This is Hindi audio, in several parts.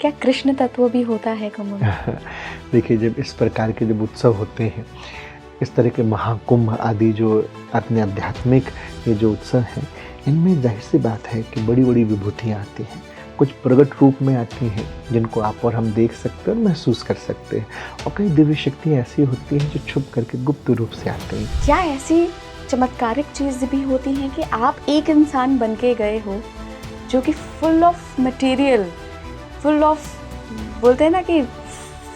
क्या कृष्ण तत्व भी होता है कुंभ में? देखिए, जब इस प्रकार के जब उत्सव होते हैं, इस तरह के महाकुंभ आदि जो अपने आध्यात्मिक ये जो उत्सव हैं, इनमें जाहिर सी बात है कि बड़ी बड़ी विभूतियाँ आती हैं, कुछ प्रकट रूप में आती हैं जिनको आप और हम देख सकते हैं और महसूस कर सकते हैं, और कई दिव्य शक्तियाँ ऐसी होती हैं जो छुप करके गुप्त रूप से आती हैं। क्या ऐसी चमत्कारिक चीज़ भी होती हैं कि आप एक इंसान बन के गए हो जो कि full of material, full of, बोलते हैं ना कि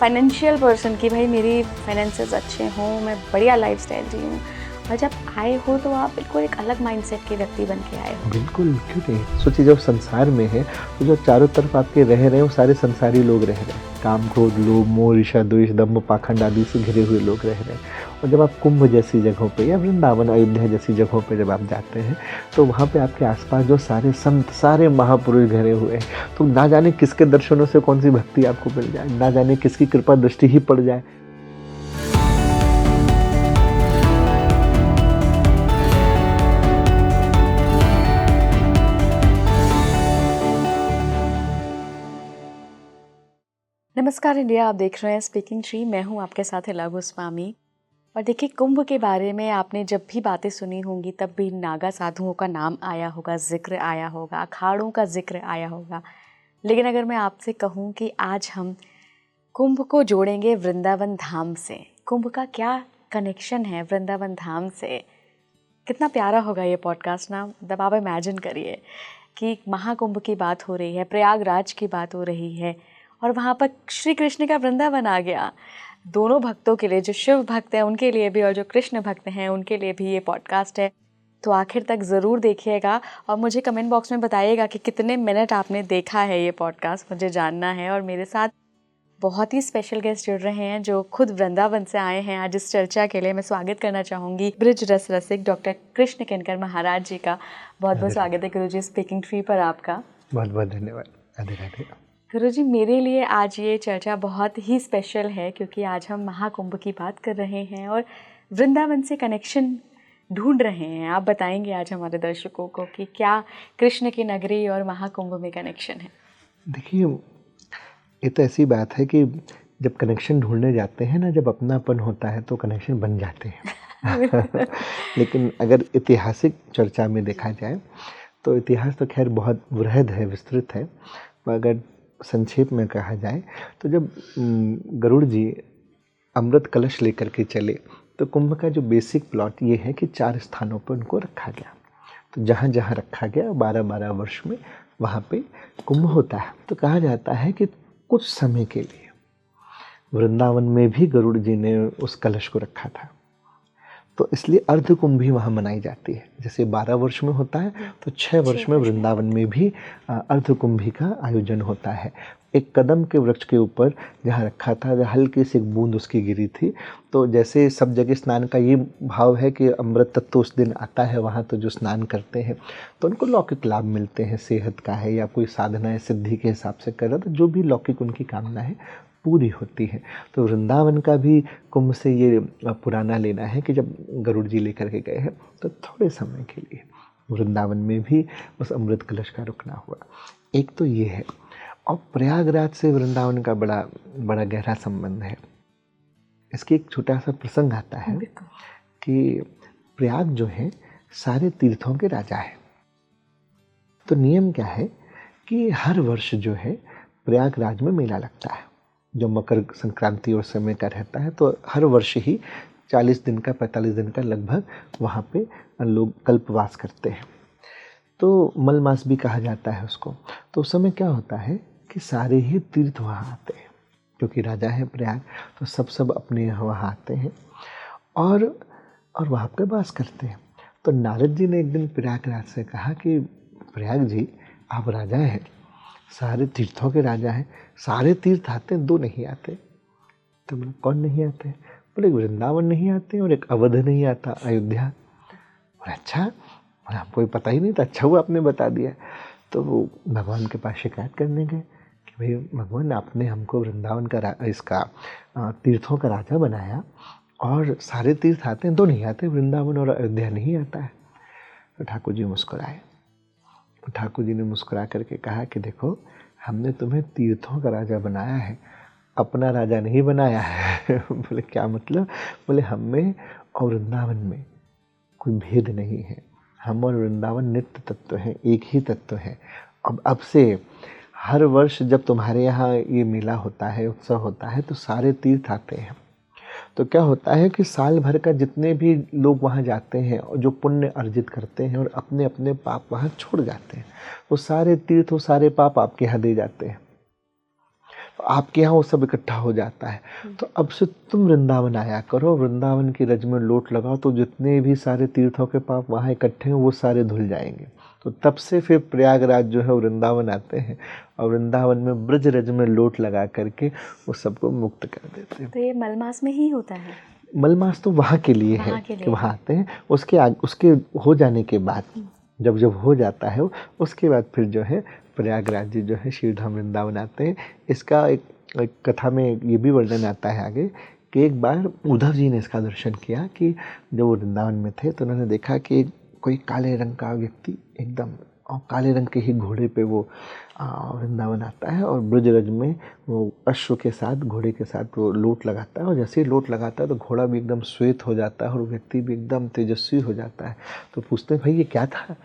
फाइनेंशियल पर्सन, कि भाई मेरी फाइनेंसेस अच्छे हों, मैं बढ़िया लाइफस्टाइल जीऊँ, और जब आए हो तो आप बिल्कुल एक अलग माइंडसेट के व्यक्ति बन के आए हो? बिल्कुल, क्यों नहीं। सोचिए, जब संसार में है तो जो चारों तरफ आपके रह रहे हैं वो सारे संसारी लोग रह रहे हैं, काम क्रोध लोभ मोह ईर्ष्या द्वेष दंभ पाखंड आदि से घिरे हुए लोग रह रहे हैं। और जब आप कुंभ जैसी जगहों पे या वृंदावन अयोध्या जैसी जगहों पे जब आप जाते हैं तो वहाँ पे आपके आसपास जो सारे संत सारे महापुरुष घिरे हुए हैं, तो ना जाने किसके दर्शनों से कौन सी भक्ति आपको मिल जाए, ना जाने किसकी कृपा दृष्टि ही पड़ जाए। नमस्कार इंडिया, आप देख रहे हैं स्पीकिंग ट्री। मैं हूं आपके साथ हिला गोस्वामी। और देखिए, कुंभ के बारे में आपने जब भी बातें सुनी होंगी तब भी नागा साधुओं का नाम आया होगा, जिक्र आया होगा, अखाड़ों का जिक्र आया होगा। लेकिन अगर मैं आपसे कहूं कि आज हम कुंभ को जोड़ेंगे वृंदावन धाम से, कुंभ का क्या कनेक्शन है वृंदावन धाम से, कितना प्यारा होगा ये पॉडकास्ट ना। जब आप इमेजिन करिए कि महाकुंभ की बात हो रही है, प्रयागराज की बात हो रही है, और वहाँ पर श्री कृष्ण का वृंदावन आ गया। दोनों भक्तों के लिए, जो शिव भक्त हैं उनके लिए भी और जो कृष्ण भक्त हैं उनके लिए भी ये पॉडकास्ट है। तो आखिर तक ज़रूर देखिएगा और मुझे कमेंट बॉक्स में बताइएगा कि कितने मिनट आपने देखा है ये पॉडकास्ट, मुझे जानना है। और मेरे साथ बहुत ही स्पेशल गेस्ट जुड़ रहे हैं जो खुद वृंदावन से आए हैं आज इस चर्चा के लिए। मैं स्वागत करना चाहूँगी ब्रिज रस रसिक डॉक्टर कृष्ण किंकर महाराज जी का। बहुत बहुत स्वागत है गुरुजी स्पीकिंग ट्री पर आपका। बहुत बहुत धन्यवाद। राधे राधे। गुरुजी, मेरे लिए आज ये चर्चा बहुत ही स्पेशल है क्योंकि आज हम महाकुंभ की बात कर रहे हैं और वृंदावन से कनेक्शन ढूंढ रहे हैं। आप बताएंगे आज हमारे दर्शकों को कि क्या कृष्ण की नगरी और महाकुंभ में कनेक्शन है? देखिए, ये तो ऐसी बात है कि जब कनेक्शन ढूंढने जाते हैं ना, जब अपनापन होता है तो कनेक्शन बन जाते हैं। लेकिन अगर ऐतिहासिक चर्चा में देखा जाए तो इतिहास तो खैर बहुत वृहद है, विस्तृत है। अगर संक्षेप में कहा जाए तो जब गरुड़ जी अमृत कलश लेकर के चले तो कुंभ का जो बेसिक प्लॉट ये है कि 4 स्थानों पर उनको रखा गया। तो जहाँ जहाँ रखा गया 12-12 वर्ष में वहाँ पे कुंभ होता है। तो कहा जाता है कि कुछ समय के लिए वृंदावन में भी गरुड़ जी ने उस कलश को रखा था, तो इसलिए अर्ध कुंभ भी वहाँ मनाई जाती है। जैसे 12 वर्ष में होता है तो 6 वर्ष में वृंदावन में भी अर्ध कुंभी का आयोजन होता है। एक कदम के वृक्ष के ऊपर जहाँ रखा था, हल्की सी एक बूंद उसकी गिरी थी। तो जैसे सब जगह स्नान का ये भाव है कि अमृत तत्व उस दिन आता है वहाँ, तो जो स्नान करते हैं तो उनको लौकिक लाभ मिलते हैं, सेहत का है या कोई साधना है सिद्धि के हिसाब से कर रहा, तो जो भी लौकिक उनकी कामना है पूरी होती है। तो वृंदावन का भी कुंभ से ये पुराना लेना है कि जब गरुड़ जी लेकर के गए हैं तो थोड़े समय के लिए वृंदावन में भी उस अमृत कलश का रुकना हुआ। एक तो ये है, और प्रयागराज से वृंदावन का बड़ा बड़ा गहरा संबंध है। इसकी एक छोटा सा प्रसंग आता है कि प्रयाग जो है सारे तीर्थों के राजा है। तो नियम क्या है कि हर वर्ष जो है प्रयागराज में मेला लगता है, जो मकर संक्रांति और समय का रहता है। तो हर वर्ष ही 40 दिन का 45 दिन का लगभग वहाँ पे लोग कल्पवास करते हैं। तो मल मास भी कहा जाता है उसको। तो उस समय क्या होता है कि सारे ही तीर्थ वहाँ आते हैं, क्योंकि राजा है प्रयाग, तो सब अपने यहाँ वहाँ आते हैं और वहाँ पे वास करते हैं। तो नारद जी ने एक दिन प्रयागराज से कहा कि प्रयाग जी, आप राजा हैं, सारे तीर्थों के राजा हैं, सारे तीर्थ आते हैं, 2 नहीं आते। तो बोले कौन नहीं आते? बोले वृंदावन नहीं आते और एक अवध नहीं आता, अयोध्या। बोले अच्छा, हमको पता ही नहीं था, अच्छा हुआ आपने बता दिया। तो वो भगवान के पास शिकायत करने गए कि भाई भगवान, आपने हमको वृंदावन का इसका तीर्थों का राजा बनाया और सारे तीर्थ आते हैं, 2 नहीं आते, वृंदावन और अयोध्या नहीं आता है। तो ठाकुर जी मुस्कुराए। तो ठाकुर जी ने मुस्कुरा करके कहा कि देखो, हमने तुम्हें तीर्थों का राजा बनाया है, अपना राजा नहीं बनाया है। बोले क्या मतलब? बोले हम में और वृंदावन में कोई भेद नहीं है, हम और वृंदावन नित्य तत्व हैं, एक ही तत्व है। अब से हर वर्ष जब तुम्हारे यहाँ ये मेला होता है, उत्सव होता है, तो सारे तीर्थ आते हैं। तो क्या होता है कि साल भर का जितने भी लोग वहाँ जाते हैं और जो पुण्य अर्जित करते हैं और अपने अपने पाप वहाँ छोड़ जाते हैं, वो सारे तीर्थ, वो सारे पाप आपके यहाँ दे जाते हैं, तो आपके यहाँ वो सब इकट्ठा हो जाता है। तो अब से तुम वृंदावन आया करो, वृंदावन की रज में लोट लगाओ, तो जितने भी सारे तीर्थों के पाप वहाँ इकट्ठे हैं वो सारे धुल जाएंगे। तो तब से फिर प्रयागराज जो है वृंदावन आते हैं और वृंदावन में ब्रज रज में लोट लगा करके वो सबको मुक्त कर देते हैं। तो ये मलमास में ही होता है? मलमास तो वहाँ के लिए है कि वहाँ आते हैं, उसके हो जाने के बाद, जब हो जाता है उसके बाद फिर जो है प्रयागराज जी जो है श्रीधाम वृंदावन आते हैं। इसका एक कथा में ये भी वर्णन आता है आगे कि एक बार उद्धव जी ने इसका दर्शन किया कि जब वो वृंदावन में थे तो उन्होंने देखा कि कोई काले रंग का व्यक्ति एकदम, और काले रंग के ही घोड़े पे वो वृंदावन आता है और ब्रजरज में वो अश्व के साथ, घोड़े के साथ वो लोट लगाता है, और जैसे ही लोट लगाता है तो घोड़ा भी एकदम श्वेत हो जाता है और व्यक्ति भी एकदम तेजस्वी हो जाता है। तो पूछते हैं भाई ये क्या था?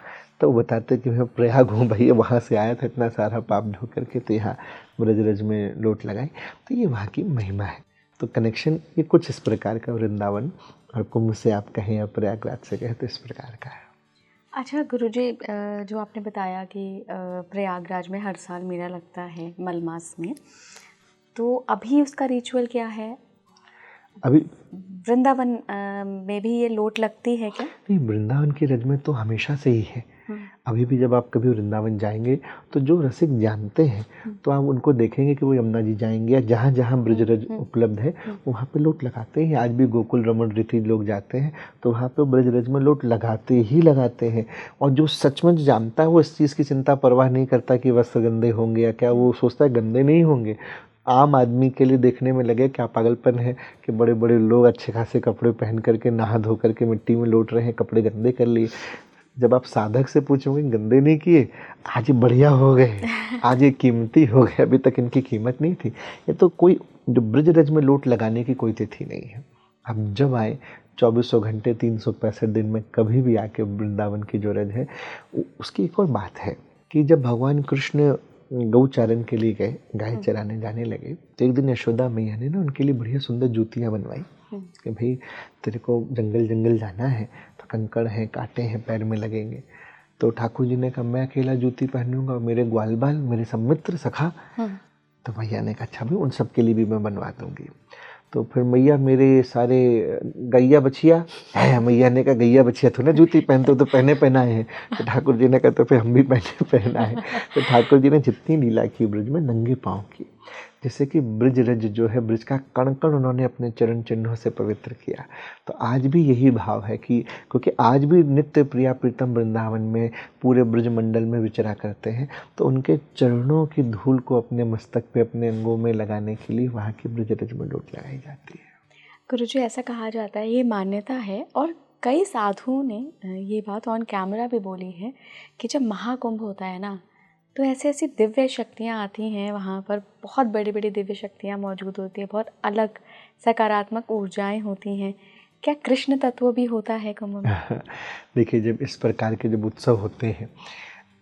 तो वो बताते कि मैं प्रयाग हूँ भैया, वहाँ से आया था इतना सारा पाप धो करके, तो यहाँ ब्रजरज में लोट लगाई। तो ये वहाँ की महिमा है। तो कनेक्शन ये कुछ इस प्रकार का वृंदावन और कुंभ से आप कहें या प्रयागराज से कहें तो इस प्रकार का है। अच्छा गुरुजी, जो आपने बताया कि प्रयागराज में हर साल मेला लगता है मलमास में, तो अभी उसका रिचुअल क्या है? अभी वृंदावन में भी ये लोट लगती है क्या? नहीं, वृंदावन की रज में तो हमेशा से ही है। अभी भी जब आप कभी वृंदावन जाएंगे तो जो रसिक जानते हैं तो आप उनको देखेंगे कि वो यमुना जी जाएंगे या जहाँ जहाँ ब्रजरज उपलब्ध है वहाँ पे लोट लगाते हैं। आज भी गोकुल रमण रीति लोग जाते हैं तो वहाँ पे ब्रजरज में लोट लगाते ही लगाते हैं। और जो सचमुच जानता है वो इस चीज़ की चिंता परवाह नहीं करता कि वस्त्र गंदे होंगे या क्या, वो सोचता है गंदे नहीं होंगे। आम आदमी के लिए देखने में लगे क्या पागलपन है कि बड़े बड़े लोग अच्छे खासे कपड़े पहन करके नहा धो करके मिट्टी में लौट रहे हैं, कपड़े गंदे कर लिए। जब आप साधक से पूछोगे गंदे नहीं किए, आज ये बढ़िया हो गए, आज ये कीमती हो गए, अभी तक इनकी कीमत नहीं थी। ये तो कोई जो ब्रजरज में लोट लगाने की कोई तिथि नहीं है। आप जब आए 2400 घंटे 365 दिन में कभी भी आके वृंदावन की जो रज है, उसकी एक और बात है कि जब भगवान कृष्ण गौचारण के लिए गए, गाय चराने जाने लगे, तो एक दिन यशोदा मैया ने ना उनके लिए बढ़िया सुंदर जूतियाँ बनवाई कि भाई तेरे को जंगल जंगल जाना है तो कंकड़ हैं, कांटे हैं, पैर में लगेंगे। तो ठाकुर जी ने कहा मैं अकेला जूती पहनूंगा, मेरे ग्वाल बाल, मेरे सब मित्र सखा। तो मैया ने कहा अच्छा भाई उन सब के लिए भी मैं बनवा दूंगी। तो फिर मैया मेरे सारे गैया बछिया है, मैया ने कहा गैया बछिया तो ना जूती पहनते तो पहने पहनाए हैं। तो ठाकुर जी ने कहा तो फिर हम भी पहने पहनाए। तो ठाकुर जी ने जितनी लीला की ब्रज में नंगे पाँव की, जैसे कि ब्रज रज जो है ब्रज का कण कण उन्होंने अपने चरण चिन्हों से पवित्र किया। तो आज भी यही भाव है कि क्योंकि आज भी नित्य प्रिया प्रीतम वृंदावन में पूरे ब्रज मंडल में विचरा करते हैं, तो उनके चरणों की धूल को अपने मस्तक पे, अपने अंगों में लगाने के लिए वहाँ की ब्रज रज में लोट लगाई जाती है। गुरुजी ऐसा कहा जाता है, ये मान्यता है और कई साधुओं ने ये बात ऑन कैमरा भी बोली है कि जब महाकुंभ होता है ना तो ऐसी ऐसी दिव्य शक्तियाँ आती हैं वहाँ पर, बहुत बड़ी बड़ी दिव्य शक्तियाँ मौजूद होती हैं, बहुत अलग सकारात्मक ऊर्जाएं होती हैं। क्या कृष्ण तत्व भी होता है कुंभ में? देखिए जब इस प्रकार के जब उत्सव होते हैं,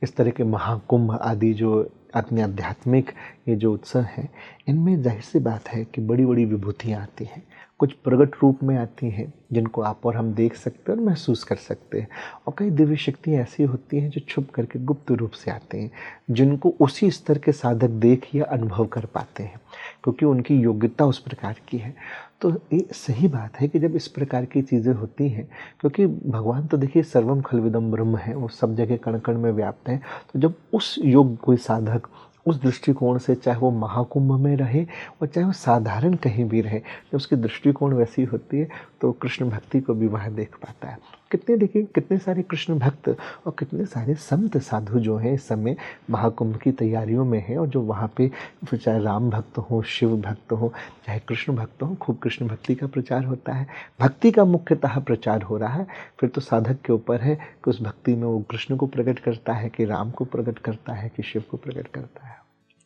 इस तरह के महाकुंभ आदि जो अपने आध्यात्मिक ये जो उत्सव हैं, इनमें जाहिर सी बात है कि बड़ी बड़ी विभूतियाँ आती हैं, कुछ प्रकट रूप में आती हैं जिनको आप और हम देख सकते हैं और महसूस कर सकते हैं, और कई दिव्य शक्तियाँ ऐसी होती हैं जो छुप करके गुप्त रूप से आते हैं, जिनको उसी स्तर के साधक देख या अनुभव कर पाते हैं क्योंकि उनकी योग्यता उस प्रकार की है। तो ये सही बात है कि जब इस प्रकार की चीज़ें होती हैं, क्योंकि भगवान तो देखिए सर्वम खलविदम ब्रह्म है, वो सब जगह कण कण में व्याप्त है। तो जब उस योग कोई साधक उस दृष्टिकोण से, चाहे वो महाकुंभ में रहे और चाहे वो साधारण कहीं भी रहे, जब उसकी दृष्टिकोण वैसी होती है तो कृष्ण भक्ति को भी वह देख पाता है। कितने देखिए कितने सारे कृष्ण भक्त और कितने सारे संत साधु जो हैं इस समय महाकुंभ की तैयारियों में हैं, और जो वहाँ पे फिर चाहे राम भक्त हो, शिव भक्त हो, चाहे कृष्ण भक्त हो, खूब कृष्ण भक्ति का प्रचार होता है, भक्ति का मुख्यतः प्रचार हो रहा है। फिर तो साधक के ऊपर है कि उस भक्ति में वो कृष्ण को प्रकट करता है, कि राम को प्रकट करता है, कि शिव को प्रकट करता है।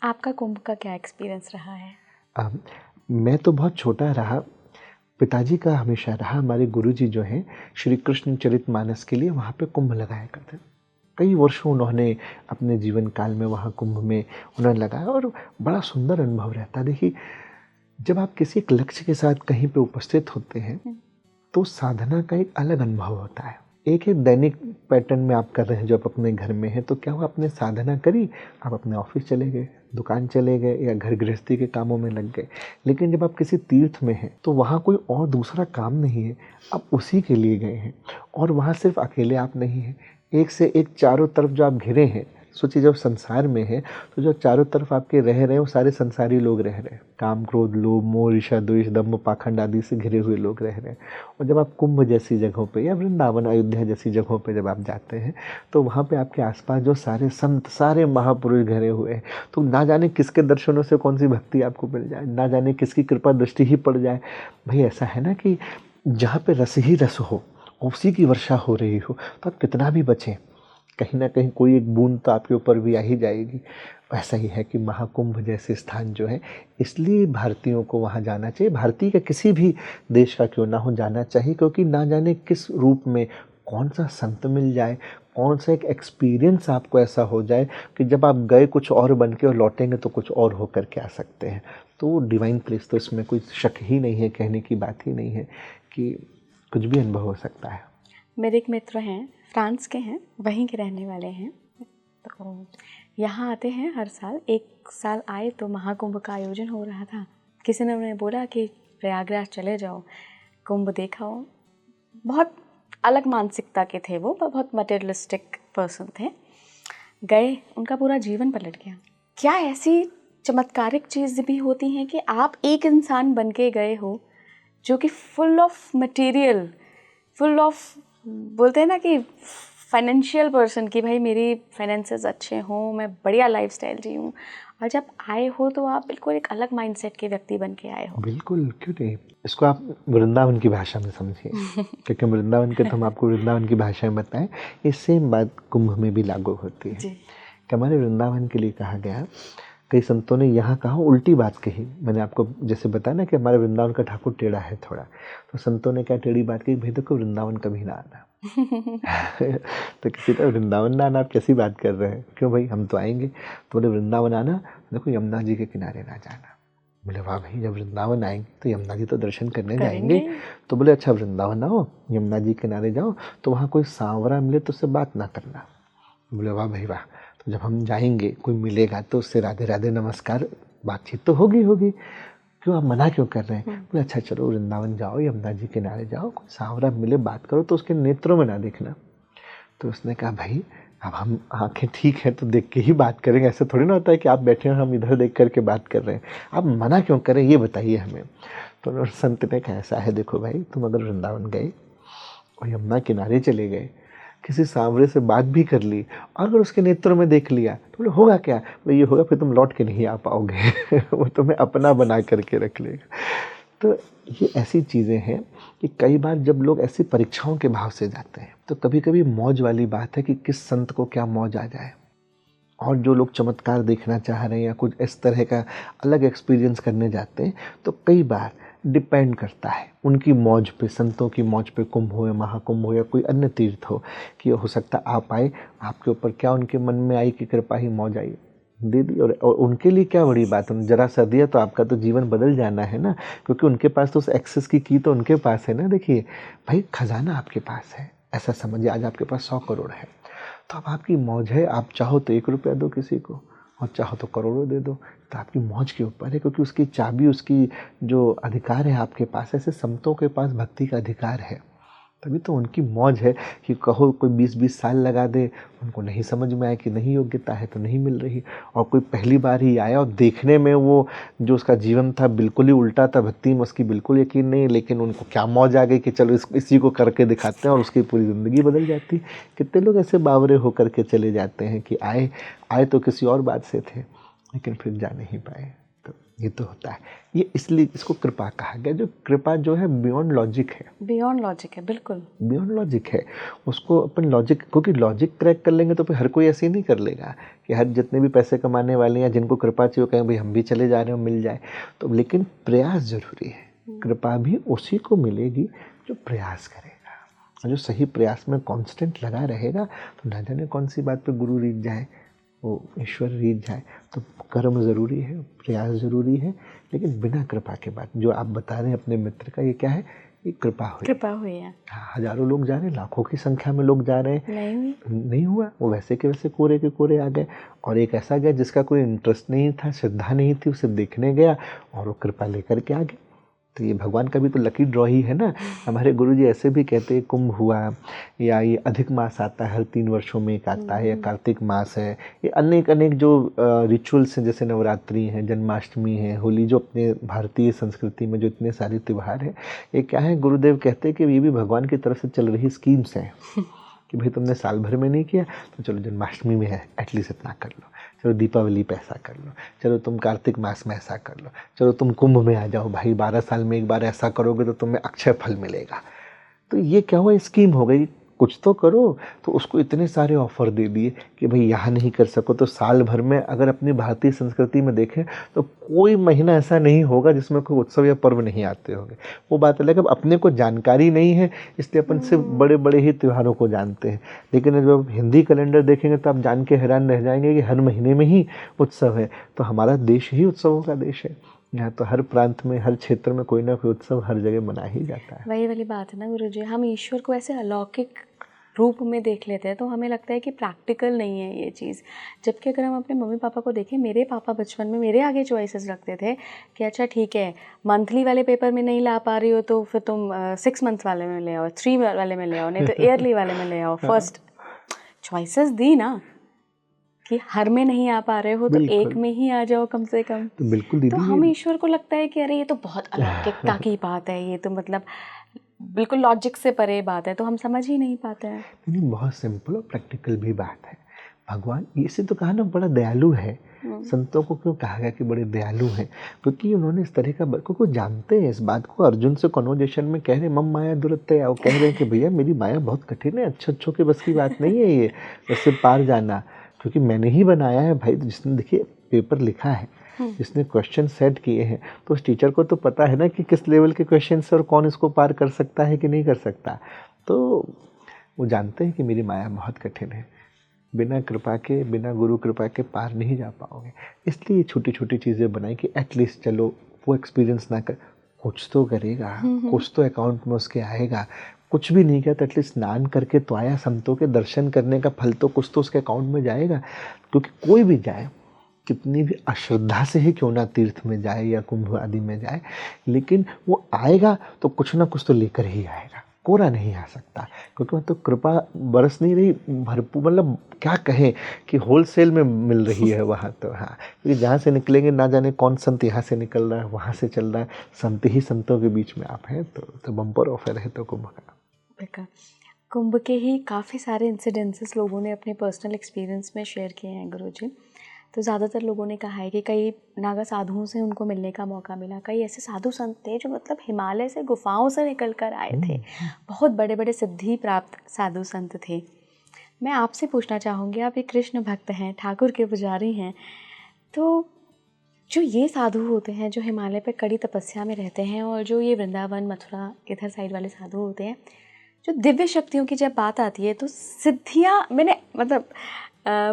आपका कुंभ का क्या एक्सपीरियंस रहा है? अ, मैं तो बहुत छोटा रहा, पिताजी का हमेशा रहा। हमारे गुरुजी जो हैं श्री कृष्ण चरितमानस के लिए वहाँ पे कुंभ लगाया करते। कई वर्षों उन्होंने अपने जीवन काल में वहाँ कुंभ में उन्होंने लगाया और बड़ा सुंदर अनुभव रहता है। देखिए, जब आप किसी एक लक्ष्य के साथ कहीं पे उपस्थित होते हैं तो साधना का एक अलग अनुभव होता है। एक है दैनिक पैटर्न में आप कर रहे हैं, जो आप अपने घर में हैं, तो क्या हुआ, आपने साधना करी, आप अपने ऑफिस चले गए, दुकान चले गए या घर गृहस्थी के कामों में लग गए। लेकिन जब आप किसी तीर्थ में हैं तो वहाँ कोई और दूसरा काम नहीं है, आप उसी के लिए गए हैं और वहाँ सिर्फ अकेले आप नहीं हैं, एक से एक चारों तरफ जो आप घिरे हैं। सोचिए, जब संसार में है तो जो चारों तरफ आपके रह रहे हैं वो सारे संसारी लोग रह रहे हैं, काम क्रोध लोभ मोह ईर्ष्या द्वेष दंभ पाखंड आदि से घिरे हुए लोग रह रहे हैं। और जब आप कुंभ जैसी जगहों पे या वृंदावन अयोध्या जैसी जगहों पे जब आप जाते हैं तो वहाँ पे आपके आसपास जो सारे संत सारे महापुरुष घिरे हुए हैं, तो ना जाने किसके दर्शनों से कौन सी भक्ति आपको मिल जाए, ना जाने किसकी कृपा दृष्टि ही पड़ जाए। भाई ऐसा है ना कि जहाँ पे रस ही रस हो, उसी की वर्षा हो रही हो, तो आप कितना भी बचें, कहीं ना कहीं कोई एक बूंद तो आपके ऊपर भी आ ही जाएगी। ऐसा ही है कि महाकुंभ जैसे स्थान जो है, इसलिए भारतीयों को वहाँ जाना चाहिए, भारतीय का किसी भी देश का क्यों ना हो जाना चाहिए, क्योंकि ना जाने किस रूप में कौन सा संत मिल जाए, कौन सा एक एक्सपीरियंस आपको ऐसा हो जाए कि जब आप गए कुछ और बन के और लौटेंगे तो कुछ और होकर के आ सकते हैं। तो डिवाइन प्लेस तो इसमें कोई शक ही नहीं है, कहने की बात ही नहीं है कि कुछ भी अनुभव हो सकता है। मेरे एक मित्र हैं, फ्रांस के हैं, वहीं के रहने वाले हैं, तो यहाँ आते हैं हर साल। एक साल आए तो महाकुंभ का आयोजन हो रहा था, किसी ने उन्हें बोला कि प्रयागराज चले जाओ, कुंभ देखाओ। बहुत अलग मानसिकता के थे वो, बहुत मटेरियलिस्टिक पर्सन थे। गए, उनका पूरा जीवन पलट गया। क्या ऐसी चमत्कारिक चीज़ भी होती हैं कि आप एक इंसान बन के गए हो जो कि full of material, full of, बोलते हैं ना कि फाइनेंशियल पर्सन, कि भाई मेरी फाइनेंसेस अच्छे हों, मैं बढ़िया लाइफस्टाइल जी हूँ, और जब आए हो तो आप बिल्कुल एक अलग माइंडसेट के व्यक्ति बन के आए हो। बिल्कुल, क्यों नहीं। इसको आप वृंदावन की भाषा में समझिए क्योंकि वृंदावन के तो हम आपको वृंदावन की भाषा में बताएं, ये सेम बात कुंभ में भी लागू होती है। जी। कि हमारे वृंदावन के लिए कहा गया, कई संतों ने यहाँ कहा उल्टी बात कही। मैंने आपको जैसे बताया ना कि हमारे वृंदावन का ठाकुर टेढ़ा है थोड़ा, तो संतों ने क्या टेढ़ी बात कही, भाई देखो वृंदावन कभी ना आना तो किसी तरह वृंदावन ना आना, आप कैसी बात कर रहे हैं, क्यों भाई हम तो आएंगे। तो बोले वृंदावन आना, देखो यमुना जी के किनारे ना जाना। बोले वाह भाई, जब वृंदावन आएंगे तो यमुना जी तो दर्शन करने जाएंगे। तो बोले अच्छा वृंदावन आओ, यमुना जी के किनारे जाओ, तो वहाँ कोई सांवरा मिले तो उससे बात ना करना। बोले वाह भाई वाह, तो जब हम जाएंगे कोई मिलेगा तो उससे राधे राधे नमस्कार बातचीत तो होगी, क्यों आप मना क्यों कर रहे हैं। बोले अच्छा चलो वृंदावन जाओ, यमुना जी के किनारे जाओ, कोई सांवरा मिले बात करो तो उसके नेत्रों में ना देखना। तो उसने कहा भाई अब हम आंखें ठीक है तो देख के ही बात करेंगे, ऐसा थोड़ी ना होता है कि आप बैठे हैं हम इधर देख करके बात कर रहे हैं, आप मना क्यों करें ये बताइए हमें। तो संत ने कहा ऐसा है, देखो भाई तुम अगर वृंदावन गए और यमुना किनारे चले गए, किसी सांवरे से बात भी कर ली और अगर उसके नेत्रों में देख लिया तो बोले होगा क्या, बोले ये होगा फिर तुम लौट के नहीं आ पाओगे वो तुम्हें अपना बना करके रख लेगा। तो ये ऐसी चीज़ें हैं कि कई बार जब लोग ऐसी परीक्षाओं के भाव से जाते हैं तो कभी कभी मौज वाली बात है कि किस संत को क्या मौज आ जाए। और जो लोग चमत्कार देखना चाह रहे हैं या कुछ इस तरह का अलग एक्सपीरियंस करने जाते हैं तो कई बार डिपेंड करता है उनकी मौज पे, संतों की मौज पे, कुंभ हो या महाकुंभ हो या कोई अन्य तीर्थ हो, कि हो सकता आप आए, आपके ऊपर क्या उनके मन में आई कि कृपा ही मौज आई दे दी। और उनके लिए क्या बड़ी बात है, जरा सा दिया तो आपका तो जीवन बदल जाना है ना, क्योंकि उनके पास तो उस एक्सेस की तो उनके पास है ना। देखिए भाई खजाना आपके पास है, ऐसा समझिए आज आपके पास 100 करोड़ है, तो अब आपकी मौज है, आप चाहो तो 1 रुपया दो किसी को और चाहो तो करोड़ों दे दो, तो आपकी मौज के ऊपर है, क्योंकि उसकी चाबी, उसकी जो अधिकार है आपके पास। ऐसे संतों के पास भक्ति का अधिकार है, तभी तो उनकी मौज है कि कहो कोई 20-20 साल लगा दे, उनको नहीं समझ में आए कि नहीं योग्यता है तो नहीं मिल रही, और कोई पहली बार ही आया और देखने में वो जो उसका जीवन था बिल्कुल ही उल्टा था, भक्ति में उसकी बिल्कुल यकीन नहीं, लेकिन उनको क्या मौज आ गई कि चलो इसी को करके दिखाते हैं और उसकी पूरी ज़िंदगी बदल जाती। कितने लोग ऐसे बावरे होकर के चले जाते हैं कि आए तो किसी और बात से थे लेकिन फिर जा नहीं पाए। तो ये तो होता है। ये इसलिए इसको कृपा कहा गया। जो कृपा जो है बियॉन्ड लॉजिक है, बियॉन्ड लॉजिक है, बिल्कुल बियॉन्ड लॉजिक है। उसको अपन लॉजिक, क्योंकि लॉजिक क्रैक कर लेंगे तो फिर हर कोई ऐसे ही नहीं कर लेगा कि हर जितने भी पैसे कमाने वाले हैं जिनको कृपा चाहिए वो कहें भाई हम भी चले जा रहे हैं मिल जाए। तो लेकिन प्रयास जरूरी है। कृपा भी उसी को मिलेगी जो प्रयास करेगा, और जो सही प्रयास में कांस्टेंट लगा रहेगा। तो ना जाने कौन सी बात पे गुरु रीझ जाए, वो ईश्वर रीझ जाए। तो कर्म ज़रूरी है, प्रयास ज़रूरी है, लेकिन बिना कृपा के बाद जो आप बता रहे हैं अपने मित्र का, ये क्या है, ये कृपा हुई। कृपा हुई है। हाँ, हजारों लोग जा रहे हैं, लाखों की संख्या में लोग जा रहे हैं, नहीं हुआ। वो वैसे के वैसे कोरे के कोरे आ गए। और एक ऐसा गया जिसका कोई इंटरेस्ट नहीं था, श्रद्धा नहीं थी, उसे देखने गया और वो कृपा लेकर के आ गया। तो ये भगवान का भी तो लकी ड्रॉ ही है ना। हमारे गुरुजी ऐसे भी कहते हैं, कुंभ हुआ या ये अधिक मास आता है, हर 3 वर्षों में एक आता है, या कार्तिक मास है, ये अनेक अनेक जो रिचुअल्स हैं, जैसे नवरात्रि हैं, जन्माष्टमी है, होली, जो अपने भारतीय संस्कृति में जो इतने सारे त्यौहार हैं, ये क्या है, गुरुदेव कहते हैं कि ये भी भगवान की तरफ से चल रही स्कीम्स हैं कि भाई तुमने साल भर में नहीं किया तो चलो जन्माष्टमी में है एटलीस्ट इतना कर लो, चलो दीपावली पे ऐसा कर लो, चलो तुम कार्तिक मास में ऐसा कर लो, चलो तुम कुंभ में आ जाओ भाई, 12 साल में एक बार ऐसा करोगे तो तुम्हें अक्षय फल मिलेगा। तो ये क्या हुआ, स्कीम हो गई, कुछ तो करो। तो उसको इतने सारे ऑफर दे दिए कि भाई यहाँ नहीं कर सको तो साल भर में, अगर अपनी भारतीय संस्कृति में देखें तो कोई महीना ऐसा नहीं होगा जिसमें कोई उत्सव या पर्व नहीं आते होंगे। वो बात अलग है, अब अपने को जानकारी नहीं है इसलिए अपन सिर्फ बड़े बड़े ही त्योहारों को जानते हैं। लेकिन जब हिंदी कैलेंडर देखेंगे तो आप जान के हैरान रह जाएंगे कि हर महीने में ही उत्सव है। तो हमारा देश ही उत्सवों का देश है। यहाँ तो हर प्रांत में, हर क्षेत्र में कोई ना कोई उत्सव हर जगह मना ही जाता है। वही वाली बात है ना गुरुजी, हम ईश्वर को ऐसे अलौकिक रूप में देख लेते हैं तो हमें लगता है कि प्रैक्टिकल नहीं है ये चीज़। जबकि अगर हम अपने मम्मी पापा को देखें, मेरे पापा बचपन में मेरे आगे चॉइसेस रखते थे कि अच्छा ठीक है, मंथली वाले पेपर में नहीं ला पा रही हो तो फिर तुम 6 मंथ वाले में ले आओ, 3 वाले में ले आओ, नहीं तो ईयरली वाले में ले आओ। फर्स्ट चॉइसेस दी ना कि हर में नहीं आ पा रहे हो तो एक में ही आ जाओ कम से कम। तो बिल्कुल दीदी, तो हम ईश्वर को लगता है कि अरे ये तो बहुत अलौकिकता की बात है, ये तो मतलब बिल्कुल लॉजिक से परे बात है, तो हम समझ ही नहीं पाते हैं। नहीं, बहुत सिंपल और प्रैक्टिकल भी बात है। भगवान इसे तो कहा ना बड़ा दयालु है। संतों को क्यों कहा गया कि बड़े दयालु हैं? क्योंकि उन्होंने इस तरह का, क्योंकि जानते हैं इस बात को। अर्जुन से कन्वर्सेशन में कह रहे मम माया दुरत्या, वो कह रहे हैं कि भैया मेरी माया बहुत कठिन है, अच्छों के बस की बात नहीं है ये, इससे पार जाना, क्योंकि मैंने ही बनाया है भाई। जिसने देखिए पेपर लिखा है, जिसने क्वेश्चन सेट किए हैं, तो उस टीचर को तो पता है ना कि किस लेवल के क्वेश्चन से और कौन इसको पार कर सकता है कि नहीं कर सकता। तो वो जानते हैं कि मेरी माया बहुत कठिन है, बिना कृपा के, बिना गुरु कृपा के पार नहीं जा पाओगे। इसलिए छोटी छोटी चीज़ें बनाई कि एटलीस्ट चलो वो एक्सपीरियंस ना कर, कुछ तो करेगा, कुछ तो अकाउंट में उसके आएगा। कुछ भी नहीं किया तो एटलीस्ट स्नान करके तो आया, संतों के दर्शन करने का फल तो कुछ तो उसके अकाउंट में जाएगा। क्योंकि कोई भी जाए, कितनी भी अश्रद्धा से ही क्यों ना तीर्थ में जाए या कुंभ आदि में जाए, लेकिन वो आएगा तो कुछ ना कुछ तो लेकर ही आएगा, कोरा नहीं आ सकता। क्योंकि तो कृपा बरस नहीं रही भरपूर, मतलब क्या कहें कि होलसेल में मिल रही है वहाँ तो। हाँ, क्योंकि जहाँ से निकलेंगे ना जाने कौन संत यहाँ से निकल रहा है, वहाँ से चल रहा है, संत ही संतों के बीच में आप हैं। तो बम्पर ऑफर है तो कुंभ का। कुंभ के ही काफ़ी सारे इंसिडेंसेस लोगों ने अपने पर्सनल एक्सपीरियंस में शेयर किए हैं गुरुजी। तो ज़्यादातर लोगों ने कहा है कि कई नागा साधुओं से उनको मिलने का मौका मिला। कई ऐसे साधु संत थे जो मतलब हिमालय से गुफाओं से निकल कर आए थे, बहुत बड़े बड़े सिद्धि प्राप्त साधु संत थे। मैं आपसे पूछना चाहूँगी, आप एक कृष्ण भक्त हैं, ठाकुर के पुजारी हैं, तो जो ये साधु होते हैं जो हिमालय पर कड़ी तपस्या में रहते हैं, और जो ये वृंदावन मथुरा इधर साइड वाले साधु होते हैं, जो दिव्य शक्तियों की जब बात आती है तो सिद्धियाँ, मैंने मतलब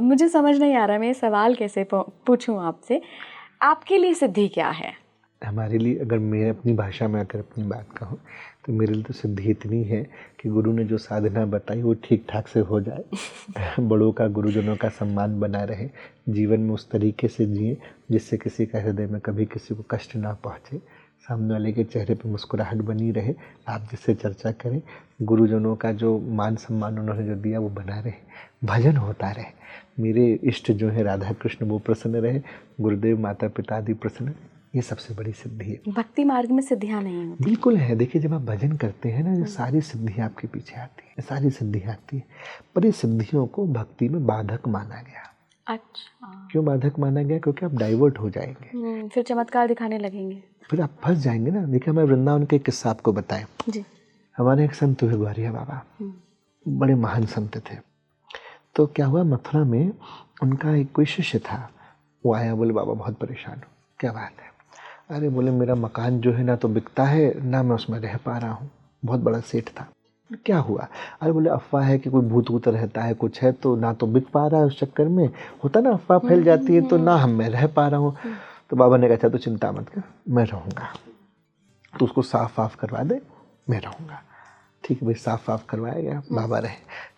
मुझे समझ नहीं आ रहा मैं ये सवाल कैसे पूछूं आपसे, आपके लिए सिद्धि क्या है? हमारे लिए, अगर मैं अपनी भाषा में अगर अपनी बात कहूँ तो मेरे लिए तो सिद्धि इतनी है कि गुरु ने जो साधना बताई वो ठीक ठाक से हो जाए। बड़ों का, गुरुजनों का सम्मान बना रहे, जीवन में उस तरीके से जिए जिससे किसी का हृदय में कभी किसी को कष्ट ना पहुँचे, सामने वाले के चेहरे पे मुस्कुराहट बनी रहे, आप जिससे चर्चा करें, गुरुजनों का जो मान सम्मान उन्होंने जो दिया वो बना रहे, भजन होता रहे, मेरे इष्ट जो है राधा कृष्ण वो प्रसन्न रहे, गुरुदेव माता पिता आदि प्रसन्न, ये सबसे बड़ी सिद्धि है। भक्ति मार्ग में सिद्धियाँ नहीं होती? बिल्कुल है। देखिए जब आप भजन करते हैं ना, ये सारी सिद्धियाँ आपके पीछे आती है, सारी सिद्धियाँ आती है, पर ये सिद्धियों को भक्ति में बाधक माना गया। अच्छा। क्यों बाधक माना गया? क्योंकि आप डाइवर्ट हो जाएंगे, फिर चमत्कार दिखाने लगेंगे। फिर आप फंस जाएंगे ना। देखिए, मैं वृंदावन के किस्सा आपको बताएं। जी। हमारे एक संत हुए ग्वारिया बाबा, बड़े महान संत थे। तो क्या हुआ, मथुरा में उनका एक कोई शिष्य था। वो आया, बोले बाबा बहुत परेशान हूँ। क्या बात है? अरे बोले मेरा मकान जो है ना तो बिकता है ना, मैं उसमें रह पा रहा हूँ। बहुत बड़ा सेठ था। क्या हुआ? अरे बोले अफवाह है कि कोई भूत वूत रहता है, कुछ है, तो ना तो बिक पा रहा है, उस चक्कर में होता ना अफवाह फैल जाती है, तो ना हम मैं रह पा रहा हूँ। तो बाबा ने कहा अच्छा तो चिंता मत कर, मैं रहूँगा, तो उसको साफ वाफ करवा दे, मैं रहूँगा। ठीक है भाई, साफ वाफ करवाया गया, बाबा रहे।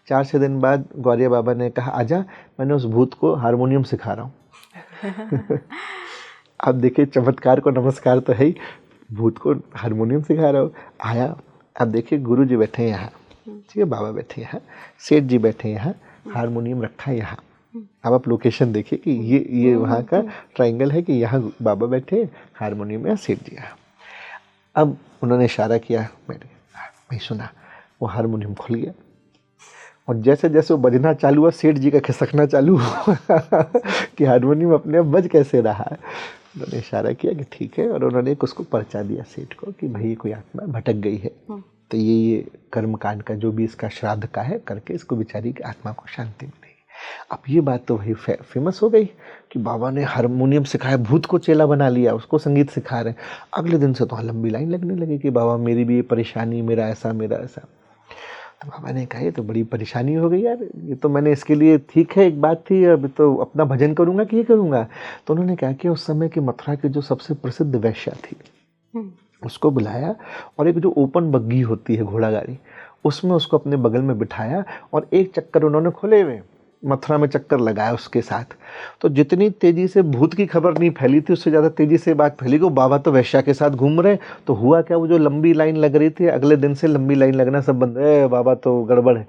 4-6 दिन बाद ग्वारिया बाबा ने कहा आजा, मैंने उस भूत को हारमोनियम सिखा रहा हूँ। अब देखिए, चमत्कार को नमस्कार तो है ही, भूत को हारमोनियम सिखा रहा हूँ। आया, अब देखिए गुरु जी बैठे हैं यहाँ, ठीक है, बाबा बैठे हैं यहाँ, सेठ जी बैठे हैं यहाँ, हारमोनियम रखा है यहाँ। अब आप लोकेशन देखिए कि ये वहाँ का ट्रायंगल है कि यहाँ बाबा बैठे हैं, हारमोनियम है, सेठ जी यहाँ। अब उन्होंने इशारा किया, मैं सुना, वो हारमोनियम खुल गया और जैसे जैसे वो बजना चालू हुआ, सेठ जी का खिसकना चालू हुआ कि हारमोनियम अपने आप बज कैसे रहा है। उन्होंने इशारा किया कि ठीक है, और उन्होंने एक उसको पर्चा दिया सेठ को कि भाई ये कोई आत्मा भटक गई है, तो ये कर्म कांड का जो भी इसका श्राद्ध का है करके इसको बेचारी की आत्मा को शांति मिलेगी। अब ये बात तो भाई फेमस हो गई कि बाबा ने हारमोनियम सिखाया, भूत को चेला बना लिया, उसको संगीत सिखा रहे हैं। अगले दिन से तो लंबी लाइन लगने लगी कि बाबा मेरी भी ये परेशानी, मेरा ऐसा मेरा ऐसा। तो बाबा ने कहा ये तो बड़ी परेशानी हो गई यार, ये तो मैंने इसके लिए, ठीक है एक बात थी, अब तो अपना भजन करूंगा कि ये करूंगा। तो उन्होंने क्या किया, उस समय की मथुरा की जो सबसे प्रसिद्ध वैश्या थी उसको बुलाया, और एक जो ओपन बग्गी होती है घोड़ा गाड़ी, उसमें उसको अपने बगल में बिठाया, और एक चक्कर उन्होंने खुले हुए मथुरा में चक्कर लगाया उसके साथ। तो जितनी तेजी से भूत की खबर नहीं फैली थी, उससे ज़्यादा तेजी से बात फैली कि बाबा तो वैश्या के साथ घूम रहे। तो हुआ क्या, वो जो लंबी लाइन लग रही थी, अगले दिन से लंबी लाइन लगना सब बंद, बाबा तो गड़बड़ है।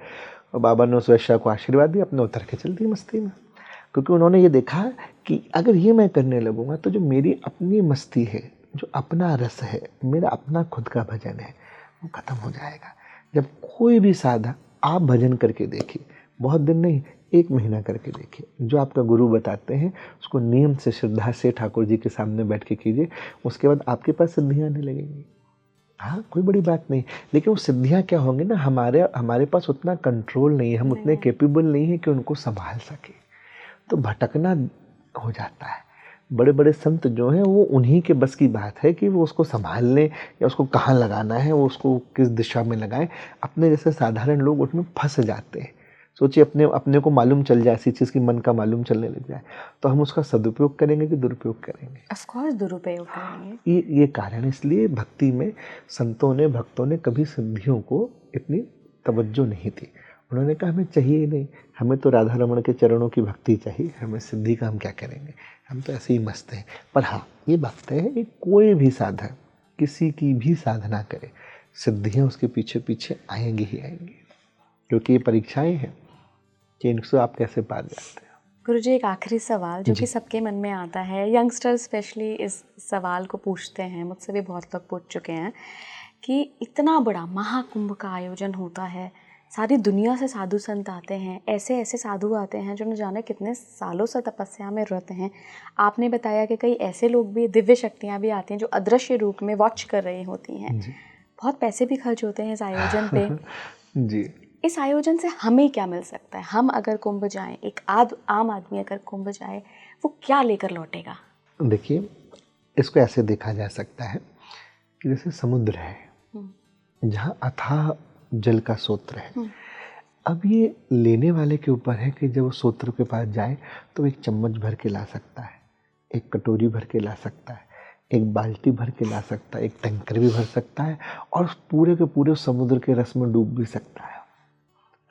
और बाबा ने उस वैश्या को आशीर्वाद दिया, अपने उतर के चल दी मस्ती में, क्योंकि उन्होंने ये देखा कि अगर ये मैं करने लगूंगा तो जो मेरी अपनी मस्ती है, जो अपना रस है, मेरा अपना खुद का भजन है, वो खत्म हो जाएगा। जब कोई भी साधक आप भजन करके देखिए, बहुत दिन नहीं, 1 महीना करके देखिए, जो आपका गुरु बताते हैं उसको नियम से श्रद्धा से ठाकुर जी के सामने बैठ के कीजिए, उसके बाद आपके पास सिद्धियाँ आने लगेंगी। हाँ, कोई बड़ी बात नहीं, लेकिन वो सिद्धियाँ क्या होंगी ना, हमारे पास उतना कंट्रोल नहीं है, हम उतने कैपेबल नहीं है कि उनको संभाल सके, तो भटकना हो जाता है। बड़े बड़े संत जो हैं वो उन्हीं के बस की बात है कि वो उसको संभाल लें, या उसको कहाँ लगाना है, वो उसको किस दिशा में लगाएं। अपने जैसे साधारण लोग उसमें फंस जाते हैं। सोचिए, अपने को मालूम चल जाए, ऐसी चीज़ की मन का मालूम चलने लग जाए, तो हम उसका सदुपयोग करेंगे कि दुरुपयोग करेंगे? ऑफ कोर्स दुरुपयोग करेंगे। ये कारण, इसलिए भक्ति में संतों ने, भक्तों ने कभी सिद्धियों को इतनी तवज्जो नहीं दी। उन्होंने कहा हमें चाहिए ही नहीं, हमें तो राधा रमण के चरणों की भक्ति चाहिए, हमें सिद्धि का हम क्या करेंगे, हम तो ऐसे ही मस्त हैं। पर हाँ, ये बात है कि कोई भी साधक किसी की भी साधना करे, सिद्धियाँ उसके पीछे पीछे आएंगी ही आएंगी, क्योंकि ये परीक्षाएं हैं कि इनसे आप कैसे पार जाते हैं। गुरुजी, एक आखिरी सवाल जो कि सबके मन में आता है, यंगस्टर स्पेशली इस सवाल को पूछते हैं, मुझसे भी बहुत लोग पूछ चुके हैं कि इतना बड़ा महाकुंभ का आयोजन होता है, सारी दुनिया से साधु संत आते हैं, ऐसे ऐसे साधु आते हैं जो न जाने कितने सालों से तपस्या में रत हैं। आपने बताया कि कई ऐसे लोग भी, दिव्य शक्तियाँ भी आती हैं जो अदृश्य रूप में वॉच कर रही होती हैं। बहुत पैसे भी खर्च होते हैं इस आयोजन पे। जी, इस आयोजन से हमें क्या मिल सकता है? हम अगर कुंभ जाएं, एक आम आदमी अगर कुंभ जाए, वो क्या लेकर लौटेगा? देखिए, इसको ऐसे देखा जा सकता है कि जैसे समुद्र है जहाँ अथाह जल का सोत्र है। अब ये लेने वाले के ऊपर है कि जब वो सोत्र के पास जाए तो एक चम्मच भर के ला सकता है, एक कटोरी भर के ला सकता है, एक बाल्टी भर के ला सकता है, एक टैंकर भी भर सकता है, और पूरे के पूरे समुद्र के रस में डूब भी सकता है।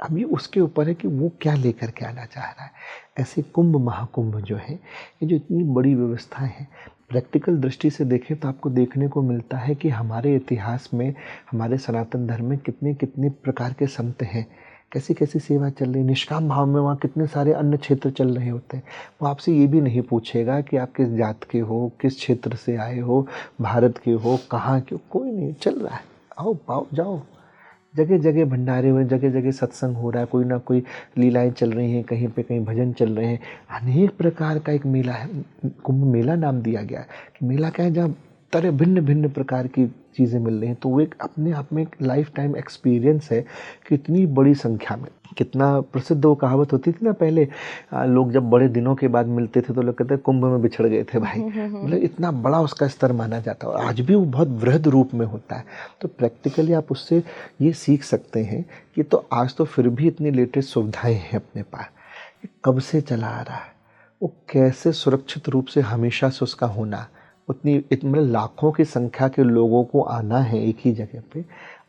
अब ये उसके ऊपर है कि वो क्या लेकर के आना चाह रहा है। ऐसे कुंभ महाकुंभ जो है, ये जो इतनी बड़ी व्यवस्थाएं हैं, प्रैक्टिकल दृष्टि से देखें तो आपको देखने को मिलता है कि हमारे इतिहास में, हमारे सनातन धर्म में कितने कितने प्रकार के संत हैं, कैसी कैसी सेवा चल रही है। निष्काम भाव में वहाँ कितने सारे अन्य क्षेत्र चल रहे होते हैं। वो आपसे ये भी नहीं पूछेगा कि आप किस जात के हो, किस क्षेत्र से आए हो, भारत के हो, कहाँ के हो, कोई नहीं, चल रहा है, आओ पाओ जाओ। जगह जगह भंडारे हुए, जगह जगह सत्संग हो रहा है, कोई ना कोई लीलाएं चल रही हैं, कहीं पे कहीं भजन चल रहे हैं। अनेक प्रकार का एक मेला है, कुंभ मेला नाम दिया गया है कि मेला क्या है, जहाँ तरह भिन्न भिन्न प्रकार की चीज़ें मिल रही हैं। तो वो एक अपने आप में एक लाइफ टाइम एक्सपीरियंस है कि इतनी बड़ी संख्या में। कितना प्रसिद्ध वो कहावत होती थी ना पहले, लोग जब बड़े दिनों के बाद मिलते थे तो लोग कहते कुंभ में बिछड़ गए थे भाई। मतलब इतना बड़ा उसका स्तर माना जाता है और आज भी वो बहुत वृहद रूप में होता है। तो प्रैक्टिकली आप उससे ये सीख सकते हैं कि तो आज तो फिर भी इतनी लेटेस्ट सुविधाएं हैं अपने पास, कब से चला आ रहा है, वो कैसे सुरक्षित रूप से हमेशा से उसका होना, उतनी मतलब लाखों की संख्या के लोगों को आना है, एक ही जगह पे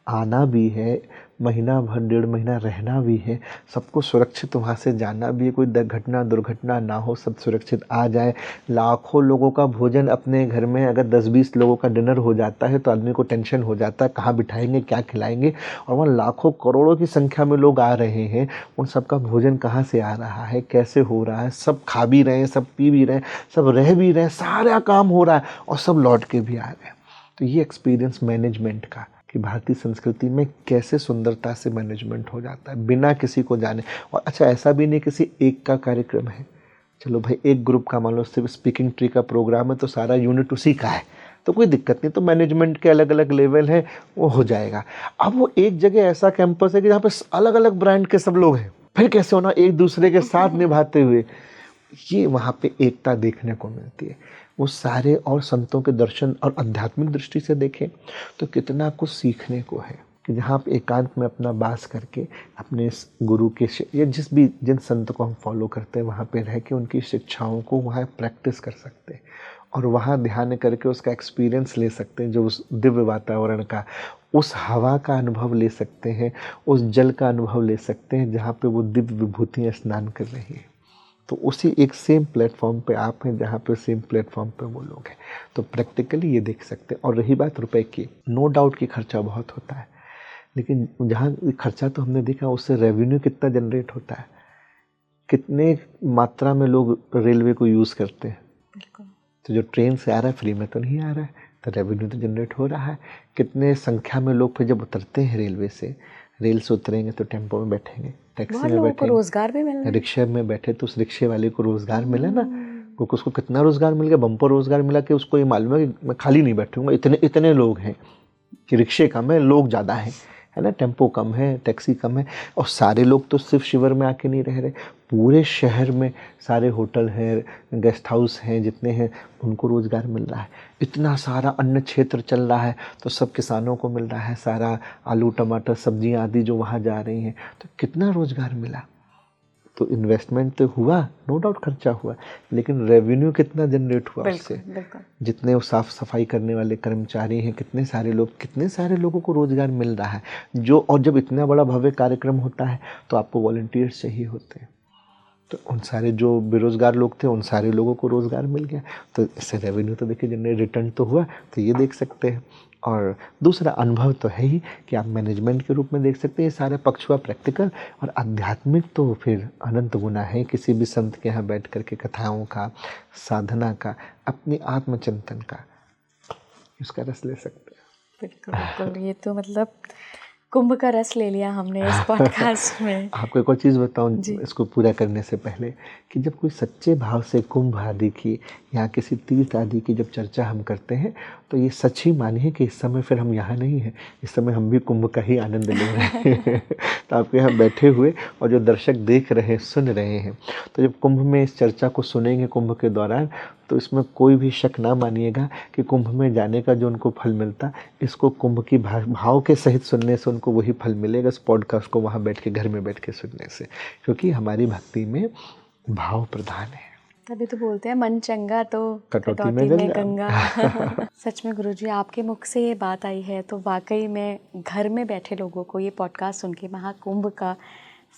आना भी है, महीना भर 1.5 महीना रहना भी है, सबको सुरक्षित वहाँ से जाना भी है, कोई घटना दुर्घटना ना हो, सब सुरक्षित आ जाए। लाखों लोगों का भोजन अपने घर में अगर 10-20 लोगों का डिनर हो जाता है तो आदमी को टेंशन हो जाता है, कहाँ बिठाएंगे, क्या खिलाएंगे। और वहाँ लाखों करोड़ों की संख्या में लोग आ रहे हैं, उन सबका भोजन कहाँ से आ रहा है, कैसे हो रहा है, सब खा भी रहे हैं, सब पी भी रहे हैं, सब रह भी रहे हैं, सारा काम हो रहा है और सब लौट के भी आ रहे हैं। तो ये एक्सपीरियंस मैनेजमेंट का कि भारतीय संस्कृति में कैसे सुंदरता से मैनेजमेंट हो जाता है बिना किसी को जाने। और अच्छा, ऐसा भी नहीं किसी एक का कार्यक्रम है, चलो भाई एक ग्रुप का मान लो सिर्फ स्पीकिंग ट्री का प्रोग्राम है तो सारा यूनिट उसी का है तो कोई दिक्कत नहीं, तो मैनेजमेंट के अलग अलग लेवल हैं, वो हो जाएगा। अब वो एक जगह ऐसा कैंपस है कि जहाँ पे अलग अलग ब्रांड के सब लोग हैं, फिर कैसे होना एक दूसरे के साथ निभाते हुए, ये वहाँ पे एकता देखने को मिलती है। वो सारे और संतों के दर्शन और आध्यात्मिक दृष्टि से देखें तो कितना कुछ सीखने को है कि जहाँ आप एकांत में अपना वास करके अपने गुरु के या जिन संत को हम फॉलो करते हैं वहाँ पे रह के उनकी शिक्षाओं को वहाँ प्रैक्टिस कर सकते हैं और वहाँ ध्यान करके उसका एक्सपीरियंस ले सकते हैं, जो उस दिव्य वातावरण का, उस हवा का अनुभव ले सकते हैं, उस जल का अनुभव ले सकते हैं जहाँ पे वो दिव्य विभूतियाँ स्नान कर रही हैं। तो उसी एक सेम प्लेटफॉर्म पे आप हैं जहाँ पे सेम प्लेटफॉर्म पे वो लोग हैं, तो प्रैक्टिकली ये देख सकते हैं। और रही बात रुपए की, नो डाउट कि खर्चा बहुत होता है, लेकिन जहाँ खर्चा तो हमने देखा उससे रेवेन्यू कितना जनरेट होता है, कितने मात्रा में लोग रेलवे को यूज़ करते हैं। तो जो ट्रेन से आ रहा है फ्री में तो नहीं आ रहा है, तो रेवेन्यू तो जनरेट हो रहा है। कितने संख्या में लोग फिर जब उतरते हैं रेलवे से, रेल से उतरेंगे तो टेम्पो में बैठेंगे, टैक्सी में बैठेंगे, रोजगार भी मिल रहा है, रिक्शे में बैठे तो उस रिक्शे वाले को रोजगार मिला ना, क्योंकि उसको कितना रोजगार मिल गया, बम्पर रोजगार मिला कि उसको ये मालूम है कि मैं खाली नहीं बैठूंगा, इतने इतने लोग हैं कि रिक्शे कम है, लोग ज़्यादा हैं, है ना, टेम्पो कम है, टैक्सी कम है। और सारे लोग तो सिर्फ शिविर में आके नहीं रह रहे, पूरे शहर में सारे होटल हैं, गेस्ट हाउस हैं, जितने हैं उनको रोज़गार मिल रहा है। इतना सारा अन्न क्षेत्र चल रहा है तो सब किसानों को मिल रहा है, सारा आलू टमाटर सब्जियां आदि जो वहाँ जा रही हैं, तो कितना रोज़गार मिला। तो इन्वेस्टमेंट तो हुआ, नो डाउट खर्चा हुआ, लेकिन रेवेन्यू कितना जनरेट हुआ उससे। जितने वो साफ सफाई करने वाले कर्मचारी हैं, कितने सारे लोगों को रोजगार मिल रहा है। और जब इतना बड़ा भव्य कार्यक्रम होता है तो आपको वॉलंटियर्स चाहिए होते हैं, तो उन सारे जो बेरोजगार लोग थे उन सारे लोगों को रोजगार मिल गया, तो इससे रेवेन्यू तो देखिए जनरेट, रिटर्न तो हुआ, तो ये देख सकते हैं। और दूसरा अनुभव तो है ही कि आप मैनेजमेंट के रूप में देख सकते हैं, ये सारे पक्ष हुआ प्रैक्टिकल। और आध्यात्मिक तो फिर अनंत गुना है, किसी भी संत के यहाँ बैठ करके कथाओं का, साधना का, अपनी आत्मचिंतन का, उसका रस ले सकते हैं। बिल्कुल, ये तो मतलब कुंभ का रस ले लिया हमने इस पॉडकास्ट में। आपको एक और चीज़ बताऊँ इसको पूरा करने से पहले, कि जब कोई सच्चे भाव से कुंभ आदि की या किसी तीर्थ आदि की जब चर्चा हम करते हैं तो ये सच ही मानिए कि इस समय फिर हम यहाँ नहीं हैं, इस समय हम भी कुंभ का ही आनंद ले रहे हैं। तो आपके यहाँ बैठे हुए और जो दर्शक देख रहे हैं, सुन रहे हैं, तो जब कुंभ में इस चर्चा को सुनेंगे कुंभ के दौरान, तो इसमें कोई भी शक ना मानिएगा कि कुंभ में जाने का जो उनको फल मिलता, इसको कुंभ की भाव के सहित सुनने से उनको वही फल मिलेगा, इस पॉडकास्ट को वहाँ बैठ के, घर में बैठ के सुनने से, क्योंकि हमारी भक्ति में भाव प्रधान है। तभी तो बोलते हैं मन चंगा तो कटौती में गंगा। सच में गुरुजी, आपके मुख से ये बात आई है तो वाकई में घर में बैठे लोगों को ये पॉडकास्ट सुन के महाकुंभ का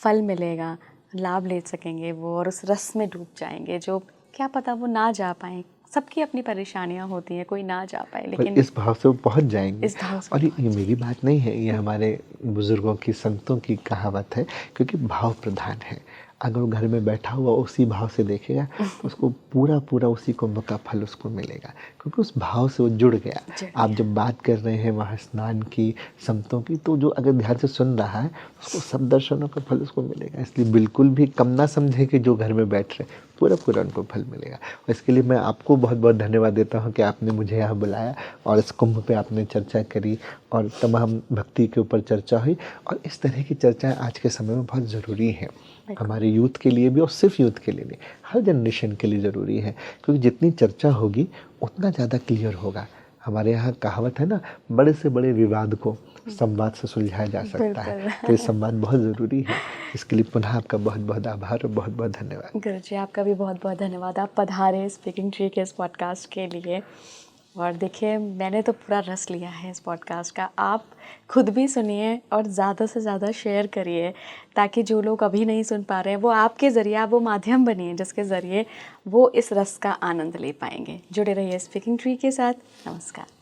फल मिलेगा, लाभ ले सकेंगे वो, और उस रस में डूब जाएंगे। जो क्या पता वो ना जा पाए, सबकी अपनी परेशानियां होती हैं, कोई ना जा पाए, लेकिन इस भाव से वो पहुंच जाएंगे। इस भाव से और ये मेरी बात नहीं है, ये हमारे बुजुर्गों की, संतों की कहावत है, क्योंकि भाव प्रधान है। अगर वो घर में बैठा हुआ उसी भाव से देखेगा तो उसको पूरा पूरा उसी कुंभ का फल उसको मिलेगा, क्योंकि उस भाव से वो जुड़ गया। आप जब बात कर रहे हैं वहाँ स्नान की, संतों की, तो जो अगर ध्यान से सुन रहा है उसको सब दर्शनों का फल उसको मिलेगा। इसलिए बिल्कुल भी कम ना समझे कि जो घर में बैठ रहे पूरा पूरा उनको फल मिलेगा। और इसके लिए मैं आपको बहुत बहुत धन्यवाद देता हूँ कि आपने मुझे यहाँ बुलाया और इस कुंभ पे आपने चर्चा करी और तमाम भक्ति के ऊपर चर्चा हुई। और इस तरह की चर्चाएं आज के समय में बहुत ज़रूरी हैं, हमारे यूथ के लिए भी और सिर्फ यूथ के लिए नहीं, हर जनरेशन के लिए ज़रूरी है, क्योंकि जितनी चर्चा होगी उतना ज़्यादा क्लियर होगा। हमारे यहाँ कहावत है ना, बड़े से बड़े विवाद को संवाद से सुलझाया जा सकता है, तो ये संवाद बहुत ज़रूरी है। इसके लिए पुनः आपका बहुत बहुत आभार और बहुत बहुत धन्यवाद। गुरुजी आपका भी बहुत बहुत धन्यवाद, आप पधारे स्पीकिंग ट्री के इस पॉडकास्ट के लिए। और देखिए मैंने तो पूरा रस लिया है इस पॉडकास्ट का, आप खुद भी सुनिए और ज़्यादा से ज़्यादा शेयर करिए, ताकि जो लोग अभी नहीं सुन पा रहे हैं वो आपके ज़रिए, आप वो माध्यम बनिए जिसके ज़रिए वो इस रस का आनंद ले पाएंगे। जुड़े रहिए स्पीकिंग ट्री के साथ। नमस्कार।